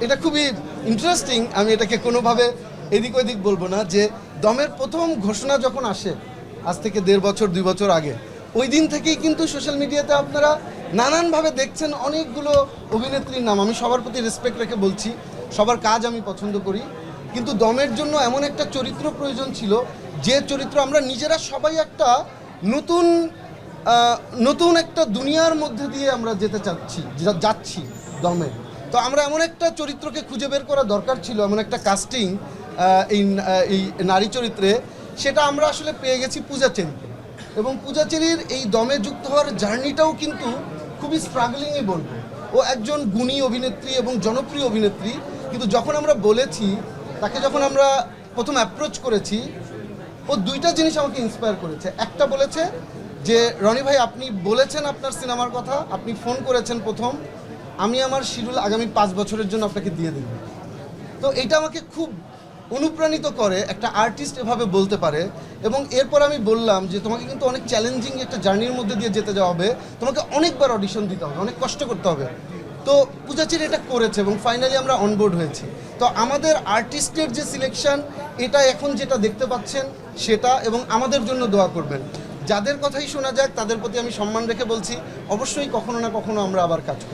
এটা খুবই ইন্টারেস্টিং। আমি এটাকে কোনোভাবে এদিক ওদিক বলবো না যে দমের প্রথম ঘোষণা যখন আসে আজ থেকে 1.5 বছর 2 বছর আগে, ওই দিন থেকেই কিন্তু সোশ্যাল মিডিয়াতে আপনারা নানানভাবে দেখছেন অনেকগুলো অভিনেত্রীর নাম। আমি সবার প্রতি রেসপেক্ট রেখে বলছি, সবার কাজ আমি পছন্দ করি, কিন্তু দমের জন্য এমন একটা চরিত্র প্রয়োজন ছিল যে চরিত্র আমরা নিজেরা সবাই একটা নতুন নতুন একটা দুনিয়ার মধ্যে দিয়ে আমরা যেতে যাচ্ছি দমে। তো আমরা এমন একটা চরিত্রকে খুঁজে বের করা দরকার ছিল, এমন একটা কাস্টিং এই নারী চরিত্রে, সেটা আমরা আসলে পেয়ে গেছি পূজাচেরিকে। এবং পূজাচেরির এই দমে যুক্ত হওয়ার জার্নিটাও কিন্তু খুবই স্ট্রাগলিংই বলবো। ও একজন গুণী অভিনেত্রী এবং জনপ্রিয় অভিনেত্রী, কিন্তু যখন আমরা বলেছি তাকে, যখন আমরা প্রথম অ্যাপ্রোচ করেছি, ও দুইটা জিনিস আমাকে ইন্সপায়ার করেছে। একটা বলেছে যে রনি ভাই, আপনি বলেছেন আপনার সিনেমার কথা, আপনি ফোন করেছেন প্রথম, আমি আমার শিডিউল আগামী 5 বছরের জন্য আপনাকে দিয়ে দেব। তো এটা আমাকে খুব অনুপ্রাণিত করে, একটা আর্টিস্ট এভাবে বলতে পারে। এবং এরপর আমি বললাম যে তোমাকে কিন্তু অনেক চ্যালেঞ্জিং একটা জার্নির মধ্যে দিয়ে যেতে যাওয়া হবে, তোমাকে অনেকবার অডিশন দিতে হবে, অনেক কষ্ট করতে হবে। তো পূজাচেরি এটা করেছে এবং ফাইনালি আমরা অনবোর্ড হয়েছি। তো আমাদের আর্টিস্টের যে সিলেকশন, এটা এখন যেটা দেখতে পাচ্ছেন সেটা, এবং আমাদের জন্য দোয়া করবেন। যাদের কথাই শোনা যাক তাদের প্রতি আমি সম্মান রেখে বলছি, অবশ্যই কখনো না কখনো আমরা আবার কাজ করব।